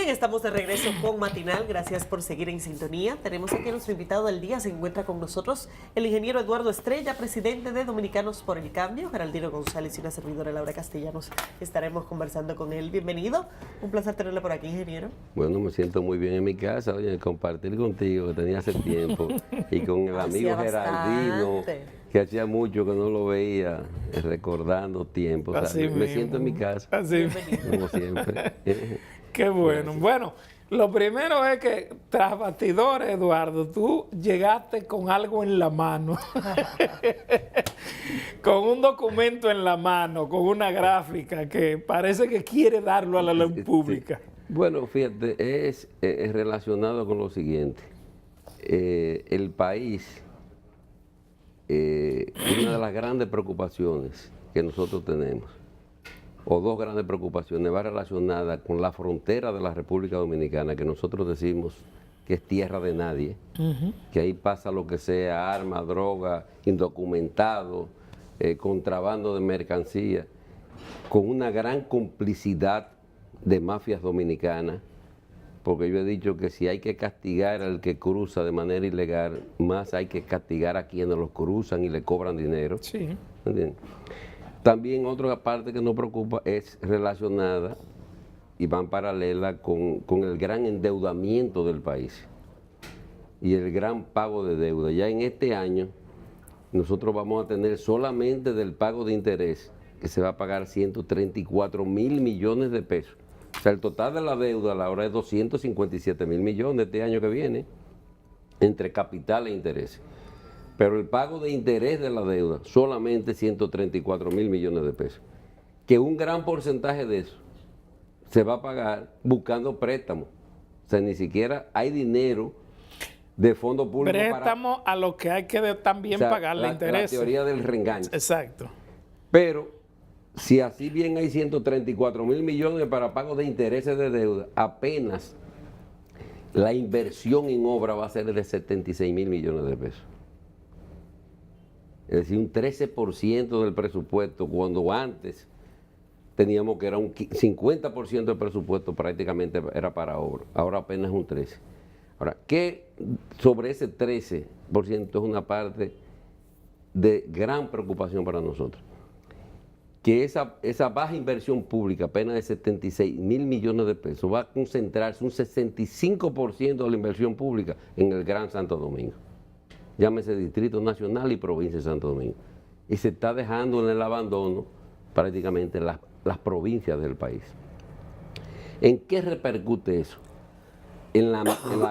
Bien, estamos de regreso con Matinal. Gracias por seguir en sintonía. Tenemos aquí a nuestro invitado del día. Se encuentra con nosotros el ingeniero Eduardo Estrella, presidente de Dominicanos por el Cambio, Geraldino González y una servidora Laura Castellanos. Estaremos conversando con él. Bienvenido. Un placer tenerlo por aquí, ingeniero. Bueno, me siento muy bien en mi casa, oye, compartir contigo, que tenía hace tiempo, y con el amigo Geraldino, que hacía mucho que no lo veía, recordando tiempos. O sea, me siento en mi casa, así como siempre. Qué bueno. Gracias. Bueno, lo primero es que tras bastidores, Eduardo, tú llegaste con algo en la mano, con un documento en la mano, con una gráfica que parece que quiere darlo a la luz pública. Sí. Bueno, fíjate, es relacionado con lo siguiente. El país, una de las grandes preocupaciones que nosotros tenemos, o dos grandes preocupaciones, va relacionada con la frontera de la República Dominicana, que nosotros decimos que es tierra de nadie, que ahí pasa lo que sea, armas, droga, indocumentado, contrabando de mercancía, con una gran complicidad de mafias dominicanas, porque yo he dicho que si hay que castigar al que cruza de manera ilegal, más hay que castigar a quienes los cruzan y le cobran dinero. Sí. ¿Entiendes? También otra parte que nos preocupa es relacionada y van paralela con el gran endeudamiento del país y el gran pago de deuda. Ya en este año nosotros vamos a tener solamente del pago de interés, que se va a pagar 134 mil millones de pesos. O sea, el total de la deuda a la hora es 257 mil millones este año que viene, entre capital e intereses. Pero el pago de interés de la deuda, solamente 134 mil millones de pesos. Que un gran porcentaje de eso se va a pagar buscando préstamos. O sea, ni siquiera hay dinero de fondo público préstamo a lo que hay que también pagarle interés. La teoría del reenganche. Exacto. Pero, si así bien hay 134 mil millones para pago de intereses de deuda, apenas la inversión en obra va a ser de 76 mil millones de pesos. Es decir, un 13% del presupuesto, cuando antes teníamos que era un 50% del presupuesto prácticamente era para obra, ahora apenas un 13%. Ahora, ¿qué sobre ese 13% es una parte de gran preocupación para nosotros? Que esa baja inversión pública, apenas de 76 mil millones de pesos, va a concentrarse un 65% de la inversión pública en el Gran Santo Domingo. Llámese Distrito Nacional y Provincia de Santo Domingo. Y se está dejando en el abandono prácticamente las provincias del país. ¿En qué repercute eso? En la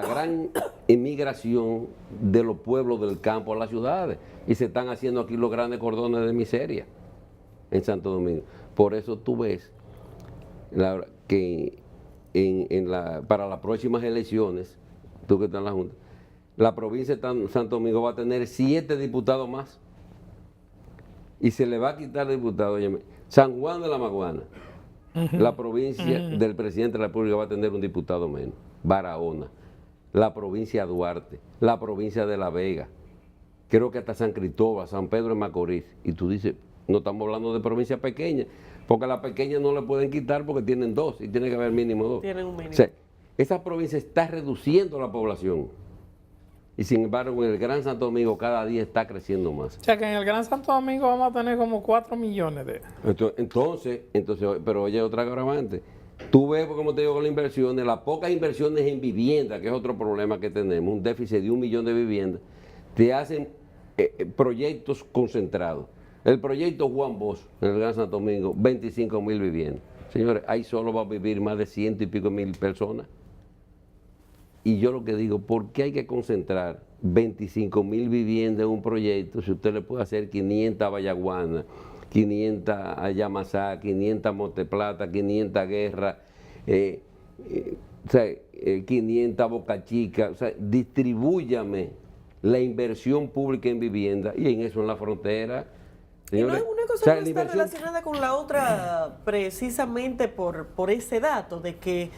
gran emigración de los pueblos del campo a las ciudades. Y se están haciendo aquí los grandes cordones de miseria en Santo Domingo. Por eso tú ves que para las próximas elecciones, tú que estás en la Junta, la provincia de Santo Domingo va a tener 7 diputados más. Y se le va a quitar diputados. San Juan de la Maguana, la provincia del presidente de la República va a tener un diputado menos. Barahona, la provincia de Duarte, la provincia de La Vega, creo que hasta San Cristóbal, San Pedro de Macorís. Y tú dices, no estamos hablando de provincias pequeñas, porque a las pequeñas no le pueden quitar porque tienen 2 y tiene que haber mínimo 2. Tienen un mínimo. O sea, esa provincia está reduciendo la población. Y sin embargo, en el Gran Santo Domingo cada día está creciendo más. O sea, que en el Gran Santo Domingo vamos a tener como 4 millones de... Entonces, pero oye, otra agravante. Tú ves, como te digo, con las inversiones, las pocas inversiones en vivienda, que es otro problema que tenemos, un déficit de 1 millón de viviendas, te hacen proyectos concentrados. El proyecto Juan Bosch, en el Gran Santo Domingo, 25 mil viviendas. Señores, ahí solo va a vivir más de 100 y pico mil personas. Y yo lo que digo, ¿por qué hay que concentrar 25 mil viviendas en un proyecto si usted le puede hacer 500 a Vallaguana, 500 a Yamasá, 500 a Monteplata, 500 a Guerra, 500 a Boca Chica? O sea, distribúyame la inversión pública en vivienda y en eso en la frontera. Señores, y no, una cosa no está relacionada con la otra precisamente por ese dato de que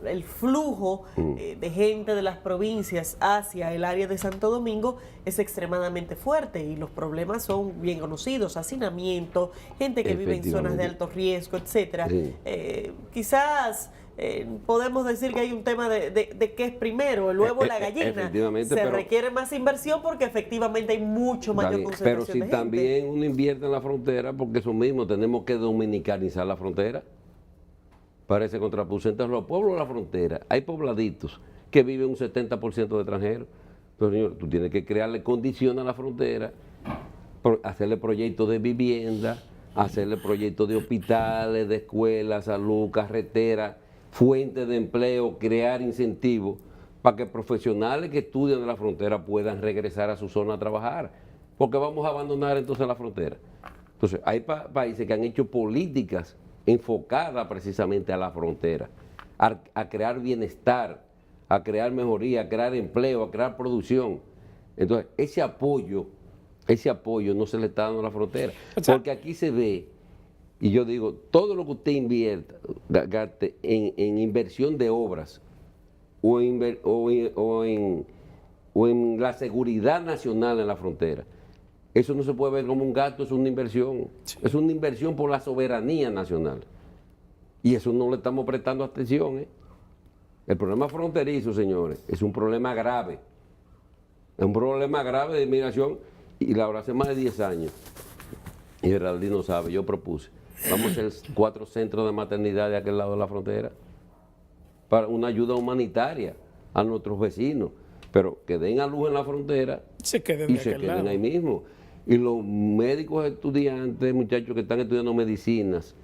el flujo de gente de las provincias hacia el área de Santo Domingo es extremadamente fuerte y los problemas son bien conocidos: hacinamiento, gente que vive en zonas de alto riesgo, etcétera. Sí. Quizás podemos decir que hay un tema de qué es primero, el huevo o la gallina. Efectivamente, se requiere más inversión porque efectivamente hay mucho mayor concentración pero si de gente. también uno invierte en la frontera, porque eso mismo, tenemos que dominicanizar la frontera. Parece contraproducente. Los pueblos de la frontera, hay pobladitos que viven un 70% de extranjeros. Entonces, señor, tú tienes que crearle condiciones a la frontera, hacerle proyectos de vivienda, hacerle proyectos de hospitales, de escuelas, salud, carreteras, fuentes de empleo, crear incentivos para que profesionales que estudian en la frontera puedan regresar a su zona a trabajar. Porque vamos a abandonar entonces la frontera. Entonces, hay países que han hecho políticas enfocadas precisamente a la frontera, a crear bienestar, a crear mejoría, a crear empleo, a crear producción. Entonces, ese apoyo no se le está dando a la frontera. Porque aquí se ve, y yo digo, todo lo que usted invierta, gaste en inversión de obras o en la seguridad nacional en la frontera, eso no se puede ver como un gasto, es una inversión. Sí. Es una inversión por la soberanía nacional. Y eso no le estamos prestando atención, ¿eh? El problema fronterizo, señores, es un problema grave. Es un problema grave de inmigración. Y la hace más de 10 años, y Geraldino sabe, yo propuse, vamos a hacer 4 centros de maternidad de aquel lado de la frontera para una ayuda humanitaria a nuestros vecinos, pero que den a luz en la frontera y se queden ahí mismo. Y los médicos estudiantes, muchachos que están estudiando medicinas,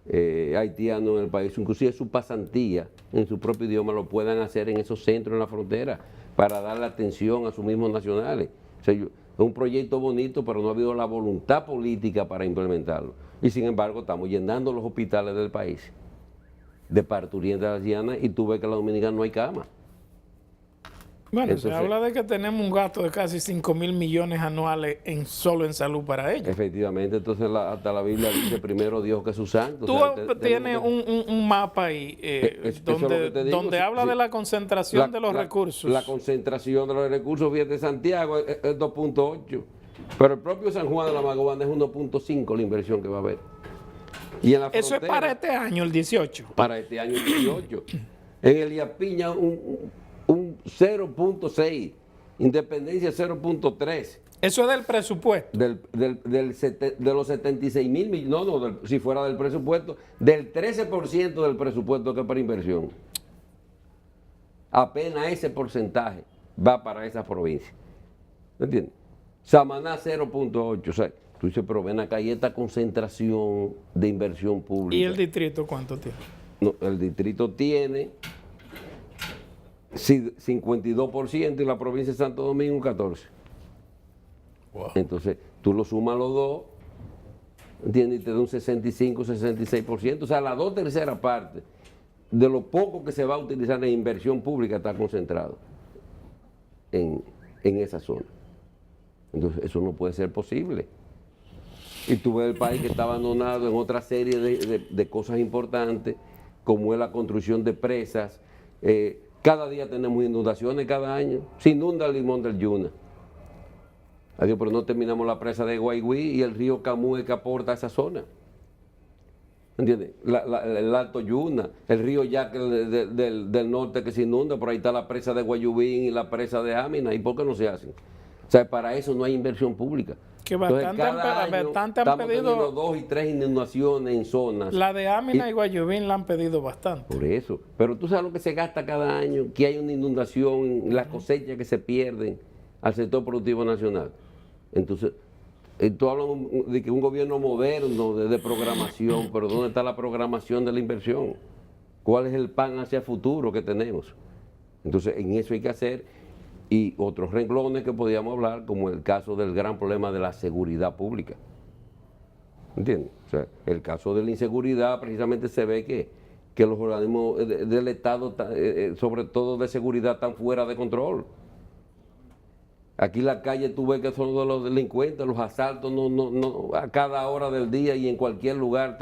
haitianos en el país, inclusive su pasantía en su propio idioma, lo puedan hacer en esos centros en la frontera para darle atención a sus mismos nacionales. O sea, es un proyecto bonito, pero no ha habido la voluntad política para implementarlo. Y sin embargo, estamos llenando los hospitales del país de parturientas haitianas y tú ves que en la Dominicana no hay cama. Bueno, entonces, se habla de que tenemos un gasto de casi 5.000 millones anuales solo en salud para ellos. Efectivamente, entonces hasta la Biblia dice primero Dios que sus santos. Tú tienes un mapa ahí donde habla de la concentración de los recursos. La concentración de los recursos, fíjate, Santiago es 2.8, pero el propio San Juan de la Maguana es 1.5 la inversión que va a haber. Y en la eso es para este año, el 18. Para este año, el 18. En Elías Piña, un 0.6, Independencia 0.3. Eso es del presupuesto. De los 76 mil millones, si fuera del presupuesto, del 13% del presupuesto que es para inversión. Apenas ese porcentaje va para esa provincia. ¿Me entiendes? Samaná 0.8. O sea, tú dices, pero ven acá, hay esta concentración de inversión pública. ¿Y el distrito cuánto tiene? No, el distrito tiene 52% y la provincia de Santo Domingo 14%. Wow. Entonces, tú lo sumas los dos, ¿entiendes? Y te da un 65-66%. O sea, la 2/3 parte de lo poco que se va a utilizar en inversión pública está concentrado en esa zona. Entonces, eso no puede ser posible. Y tú ves el país que está abandonado en otra serie de cosas importantes, como es la construcción de presas. Cada día tenemos inundaciones, cada año. Se inunda el Limón del Yuna. Adiós, pero no terminamos la presa de Guayguí y el río Camuy que aporta a esa zona. ¿Entiendes? El Alto Yuna, el río Yaque del norte que se inunda, por ahí está la presa de Guayubín y la presa de Amina. ¿Y por qué no se hacen? O sea, para eso no hay inversión pública. Que bastante han pedido 2 y 3 inundaciones en zonas. La de Amina y Guayubín la han pedido bastante. Por eso. Pero tú sabes lo que se gasta cada año, que hay una inundación, las cosechas que se pierden al sector productivo nacional. Entonces, tú hablas de que un gobierno moderno de programación, pero ¿dónde está la programación de la inversión? ¿Cuál es el plan hacia el futuro que tenemos? Entonces, en eso hay que hacer. Y otros renglones que podíamos hablar, como el caso del gran problema de la seguridad pública. ¿Entiendes? O sea, el caso de la inseguridad precisamente se ve que los organismos del Estado, sobre todo de seguridad, están fuera de control. Aquí en la calle tú ves que son de los delincuentes, los asaltos no, a cada hora del día y en cualquier lugar.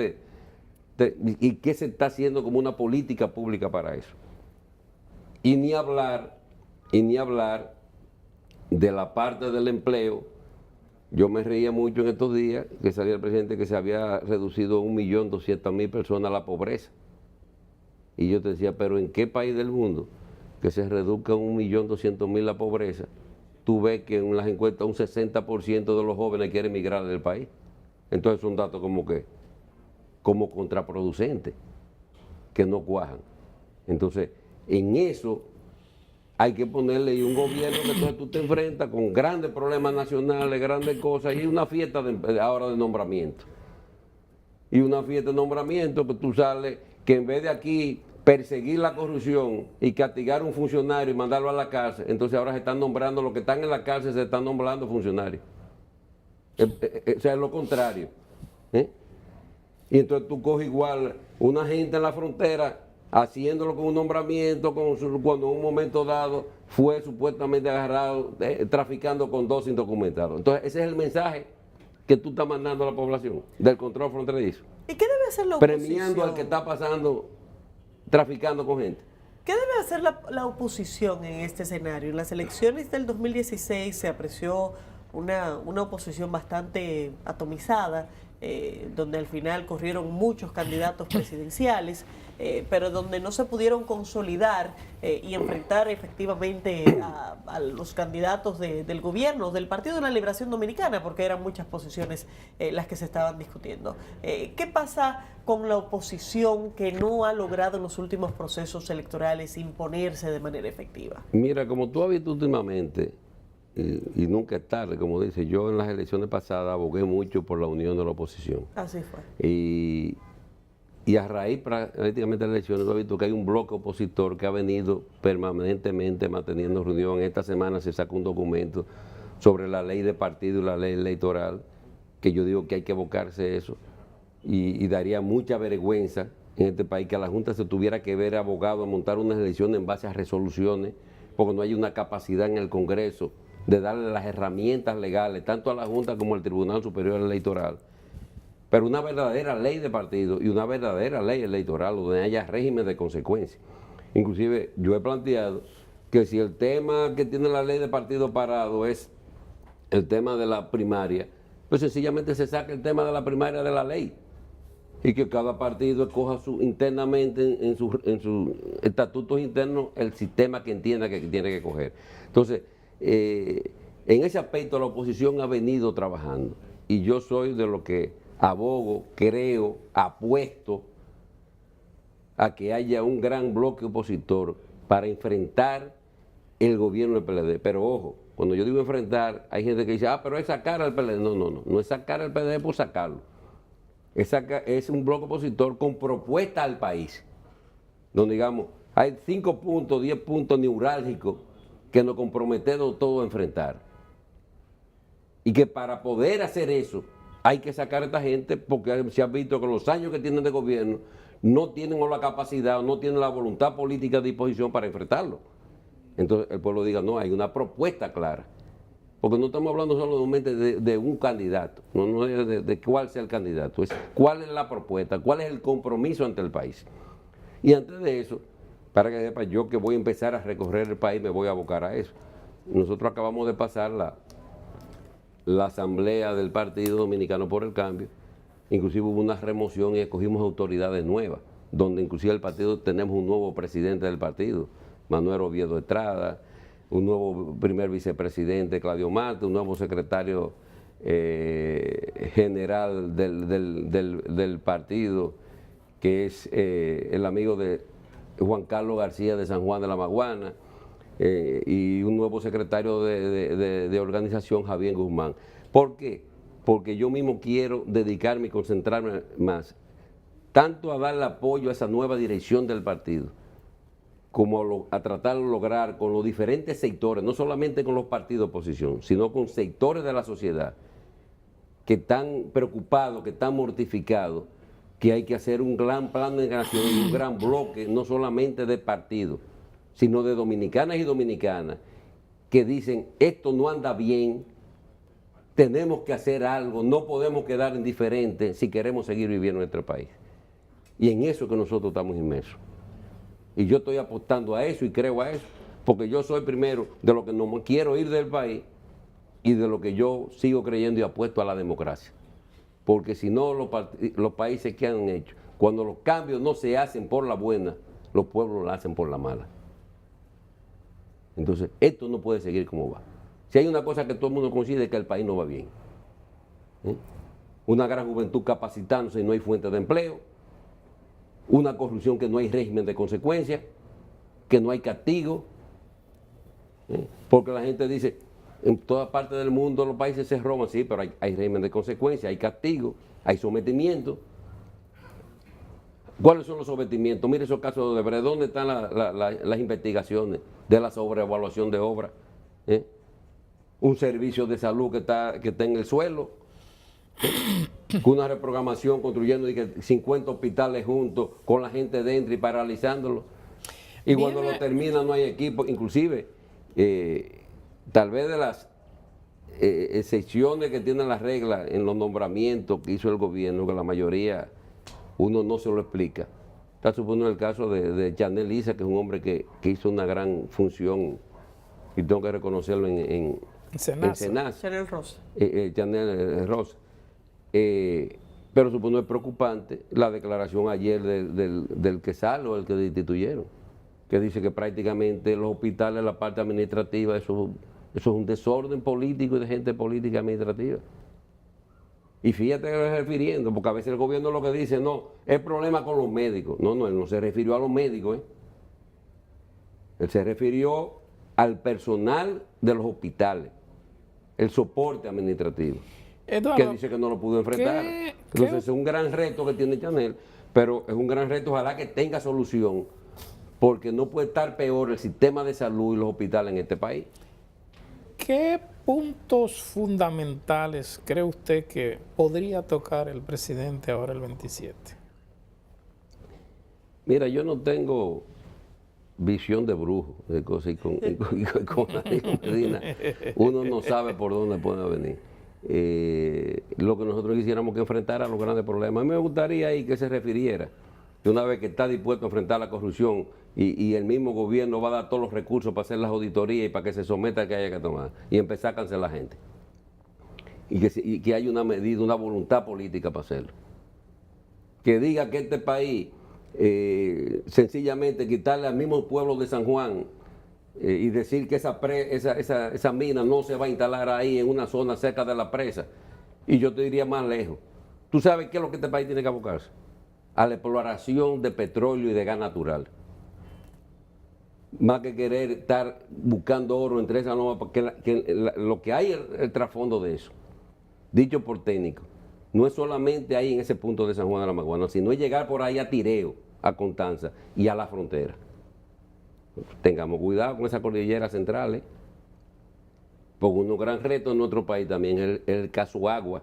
¿Y qué se está haciendo como una política pública para eso? Y ni hablar de la parte del empleo. Yo me reía mucho en estos días que salía el presidente que se había reducido 1.200.000 personas a la pobreza. Y yo te decía, pero ¿en qué país del mundo que se reduzca 1.200.000 la pobreza? Tú ves que en las encuestas un 60% de los jóvenes quieren emigrar del país. Entonces son datos como contraproducentes, que no cuajan. Entonces, en eso hay que ponerle un gobierno que entonces tú te enfrentas con grandes problemas nacionales, grandes cosas, y una fiesta ahora de nombramiento. Y una fiesta de nombramiento que tú sales, que en vez de aquí perseguir la corrupción y castigar a un funcionario y mandarlo a la cárcel, entonces ahora se están nombrando, los que están en la cárcel se están nombrando funcionarios. O sea, es lo contrario. Y entonces tú coges igual una gente en la frontera haciéndolo con un nombramiento, cuando en un momento dado fue supuestamente agarrado traficando con 2 indocumentados. Entonces ese es el mensaje que tú estás mandando a la población del control fronterizo. ¿Y qué debe hacer la oposición? Premiando al que está pasando, traficando con gente. ¿Qué debe hacer la oposición en este escenario? En las elecciones del 2016 se apreció una oposición bastante atomizada, donde al final corrieron muchos candidatos presidenciales, pero donde no se pudieron consolidar y enfrentar efectivamente a los candidatos del gobierno, del Partido de la Liberación Dominicana, porque eran muchas posiciones las que se estaban discutiendo. ¿Qué pasa con la oposición que no ha logrado en los últimos procesos electorales imponerse de manera efectiva? Mira, como tú has visto últimamente, y nunca es tarde, como dice, yo en las elecciones pasadas abogué mucho por la unión de la oposición. Así fue. Y a raíz prácticamente de las elecciones, tú has visto que hay un bloque opositor que ha venido permanentemente manteniendo reunión. Esta semana se sacó un documento sobre la ley de partido y la ley electoral, que yo digo que hay que evocarse eso, y daría mucha vergüenza en este país que a la Junta se tuviera que ver abogado a montar unas elecciones en base a resoluciones, porque no hay una capacidad en el Congreso de darle las herramientas legales, tanto a la Junta como al Tribunal Superior Electoral, pero una verdadera ley de partido y una verdadera ley electoral donde haya régimen de consecuencias. Inclusive yo he planteado que si el tema que tiene la ley de partido parado es el tema de la primaria, pues sencillamente se saca el tema de la primaria de la ley y que cada partido escoja internamente en sus estatutos internos el sistema que entienda que tiene que coger. Entonces, en ese aspecto la oposición ha venido trabajando y yo soy de lo que abogo, creo, apuesto a que haya un gran bloque opositor para enfrentar el gobierno del PLD. Pero ojo, cuando yo digo enfrentar, hay gente que dice, pero es sacar al PLD. No es sacar al PLD por sacarlo. Es un bloque opositor con propuesta al país, donde digamos, hay 5 puntos, 10 puntos neurálgicos que nos comprometemos todos a enfrentar. Y que para poder hacer eso, hay que sacar a esta gente, porque se ha visto que los años que tienen de gobierno no tienen la capacidad o no tienen la voluntad política de disposición para enfrentarlo. Entonces el pueblo diga, no, hay una propuesta clara. Porque no estamos hablando solamente de un candidato, no es de cuál sea el candidato, es cuál es la propuesta, cuál es el compromiso ante el país. Y antes de eso, para que sepa, yo que voy a empezar a recorrer el país, me voy a abocar a eso. Nosotros acabamos de pasar la asamblea del Partido Dominicano por el Cambio, inclusive hubo una remoción y escogimos autoridades nuevas, donde inclusive el partido tenemos un nuevo presidente del partido, Manuel Oviedo Estrada, un nuevo primer vicepresidente, Claudio Marte, un nuevo secretario general del partido, que es el amigo de Juan Carlos García de San Juan de la Maguana, y un nuevo secretario de organización, Javier Guzmán. ¿Por qué? Porque yo mismo quiero dedicarme y concentrarme más, tanto a darle apoyo a esa nueva dirección del partido, como a tratar de lograr con los diferentes sectores, no solamente con los partidos de oposición, sino con sectores de la sociedad que están preocupados, que están mortificados, que hay que hacer un gran plan de nación y un gran bloque, no solamente de partidos, sino de dominicanas y dominicanas, que dicen, esto no anda bien, tenemos que hacer algo, no podemos quedar indiferentes si queremos seguir viviendo en nuestro país. Y en eso que nosotros estamos inmersos. Y yo estoy apostando a eso y creo a eso, porque yo soy primero de lo que no me quiero ir del país y de lo que yo sigo creyendo y apuesto a la democracia. Porque si no, los países que han hecho, cuando los cambios no se hacen por la buena, los pueblos la hacen por la mala. Entonces, esto no puede seguir como va. Si hay una cosa que todo el mundo coincide es que el país no va bien. Una gran juventud capacitándose y no hay fuente de empleo, una corrupción que no hay régimen de consecuencias, que no hay castigo, porque la gente dice, en toda parte del mundo los países se roban, sí, pero hay régimen de consecuencias, hay castigo, hay sometimiento. ¿Cuáles son los sometimientos? Mire esos casos de Odebrecht, ¿dónde están las investigaciones de la sobreevaluación de obras? Un servicio de salud que está en el suelo, con una reprogramación construyendo 50 hospitales juntos, con la gente dentro y paralizándolo. Y cuando lo termina no hay equipo, inclusive, tal vez de las excepciones que tienen las reglas en los nombramientos que hizo el gobierno, que la mayoría uno no se lo explica. Está suponiendo el caso de Chanel Issa, que es un hombre que hizo una gran función, y tengo que reconocerlo en Senasa. Chanel Rosa. Chanel Rosa. Pero supongo es preocupante la declaración ayer del que sale o el que destituyeron, que dice que prácticamente los hospitales, la parte administrativa, eso es un desorden político y de gente política administrativa. Y fíjate que estoy refiriendo, porque a veces el gobierno lo que dice, no, es problema con los médicos. No, él no se refirió a los médicos. Él se refirió al personal de los hospitales, el soporte administrativo, Eduardo, que dice que no lo pudo enfrentar. Entonces es un gran reto que tiene Chanel, pero es un gran reto, ojalá que tenga solución, porque no puede estar peor el sistema de salud y los hospitales en este país. ¿Qué puntos fundamentales cree usted que podría tocar el presidente ahora el 27? Mira, yo no tengo visión de brujo, de cosas, y con Danilo Medina uno no sabe por dónde puede venir. Lo que nosotros quisiéramos que enfrentara los grandes problemas. A mí me gustaría ahí que se refiriera, que una vez que está dispuesto a enfrentar la corrupción y el mismo gobierno va a dar todos los recursos para hacer las auditorías y para que se someta a que haya que tomar y empezar a cancelar gente. Y que haya una medida, una voluntad política para hacerlo. Que diga que este país, sencillamente quitarle al mismo pueblo de San Juan y decir que esa mina no se va a instalar ahí en una zona cerca de la presa. Y yo te diría más lejos. ¿Tú sabes qué es lo que este país tiene que abocarse? A la exploración de petróleo y de gas natural. Más que querer estar buscando oro entre esas normas, porque lo que hay el trasfondo de eso, dicho por técnico, no es solamente ahí en ese punto de San Juan de la Maguana, sino es llegar por ahí a Tireo, a Constanza y a la frontera. Tengamos cuidado con esas cordilleras centrales, porque un gran reto en nuestro país también es el caso agua.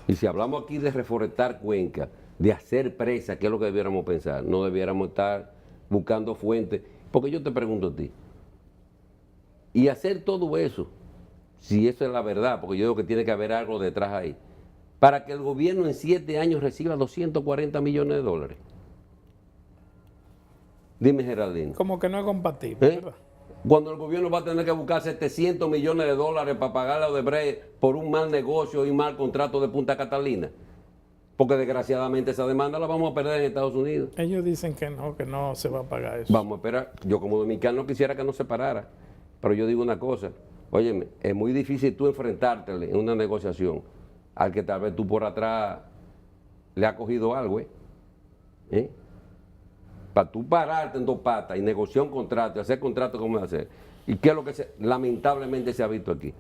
Y si hablamos aquí de reforestar cuencas, de hacer presas, ¿qué es lo que debiéramos pensar? No debiéramos estar buscando fuentes, porque yo te pregunto a ti, y hacer todo eso, si eso es la verdad, porque yo digo que tiene que haber algo detrás ahí, para que el gobierno en 7 años reciba 240 millones de dólares. Dime, Geraldino. Como que no es compatible, ¿verdad? Cuando el gobierno va a tener que buscar 700 millones de dólares para pagarle a Odebrecht por un mal negocio y mal contrato de Punta Catalina. Porque desgraciadamente esa demanda la vamos a perder en Estados Unidos. Ellos dicen que no se va a pagar eso. Vamos a esperar. Yo como dominicano quisiera que no se parara. Pero yo digo una cosa. Óyeme, es muy difícil tú enfrentártele en una negociación al que tal vez tú por atrás le has cogido algo, Para tú pararte en dos patas y negociar un contrato, hacer contrato como hacer. ¿Y qué es lo que lamentablemente se ha visto aquí?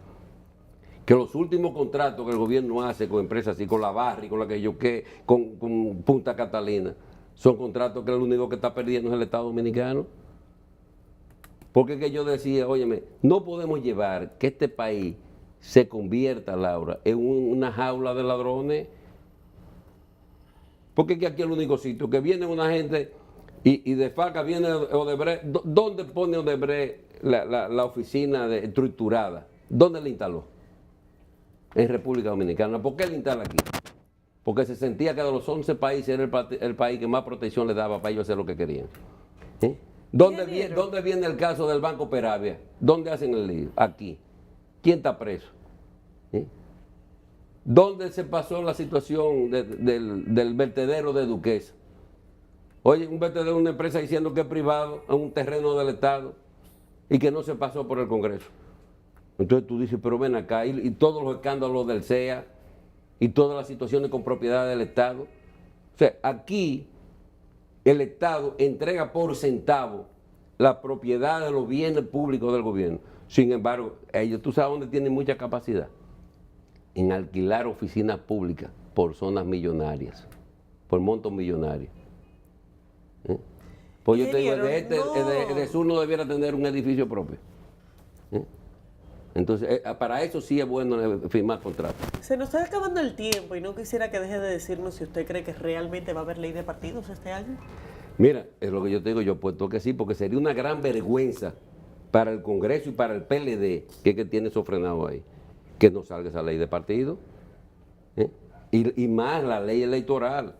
Que los últimos contratos que el gobierno hace con empresas así, con la Barri, con la que yo que, con Punta Catalina, son contratos que el único que está perdiendo es el Estado Dominicano. Porque es que yo decía, óyeme, no podemos llevar que este país se convierta, Laura, en una jaula de ladrones. Porque es que aquí es el único sitio que viene una gente y de FACA viene Odebrecht. ¿Dónde pone Odebrecht la oficina estructurada? ¿Dónde la instaló? En República Dominicana. ¿Por qué la instala aquí? Porque se sentía que de los 11 países era el país que más protección le daba para ellos hacer lo que querían. ¿Dónde viene el caso del Banco Peravia? ¿Dónde hacen el lío? Aquí. ¿Quién está preso? ¿Dónde se pasó la situación del vertedero de Duquesa? Oye, un BTD de una empresa diciendo que es privado, es un terreno del Estado y que no se pasó por el Congreso. Entonces tú dices, pero ven acá, y todos los escándalos del CEA y todas las situaciones con propiedad del Estado. O sea, aquí el Estado entrega por centavo la propiedad de los bienes públicos del gobierno. Sin embargo, ellos, ¿tú sabes dónde tienen mucha capacidad? En alquilar oficinas públicas por zonas millonarias, por montos millonarios. Pues yo te digo, de Sur no debiera tener un edificio propio. Entonces, para eso sí es bueno firmar contratos. Se nos está acabando el tiempo y no quisiera que deje de decirnos si usted cree que realmente va a haber ley de partidos este año. Mira, es lo que yo te digo, yo apuesto que sí, porque sería una gran vergüenza para el Congreso y para el PLD, que es que tiene eso frenado ahí, que no salga esa ley de partido. Y más la ley electoral.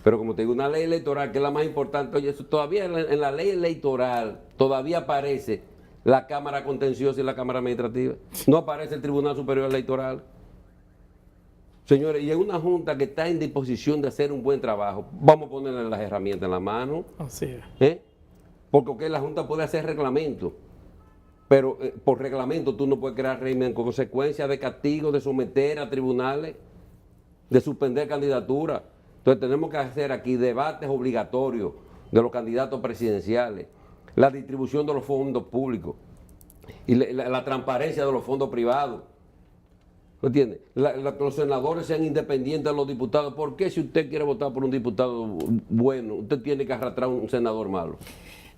Pero como te digo, una ley electoral que es la más importante, oye, eso todavía en la ley electoral todavía aparece la Cámara Contenciosa y la Cámara Administrativa. No aparece el Tribunal Superior Electoral. Señores, y es una junta que está en disposición de hacer un buen trabajo. Vamos a ponerle las herramientas en la mano. Así es. Porque la junta puede hacer reglamento. Pero por reglamento tú no puedes crear régimen con consecuencia de castigo, de someter a tribunales, de suspender candidaturas. Entonces tenemos que hacer aquí debates obligatorios de los candidatos presidenciales, la distribución de los fondos públicos y la transparencia de los fondos privados. ¿Me entiende? Los senadores sean independientes de los diputados. ¿Por qué si usted quiere votar por un diputado bueno, usted tiene que arrastrar a un senador malo?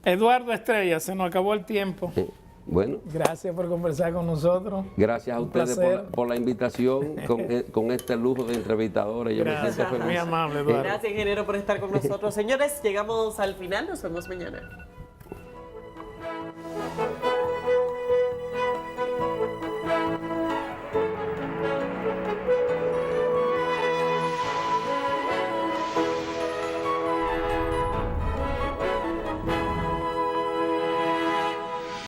Eduardo Estrella, se nos acabó el tiempo. Bueno. Gracias por conversar con nosotros. Gracias a ustedes por la invitación con este lujo de entrevistadores. Yo Gracias, me siento feliz. muy amable, Eduardo. Gracias, ingeniero, por estar con nosotros. Señores, llegamos al final. Nos vemos mañana.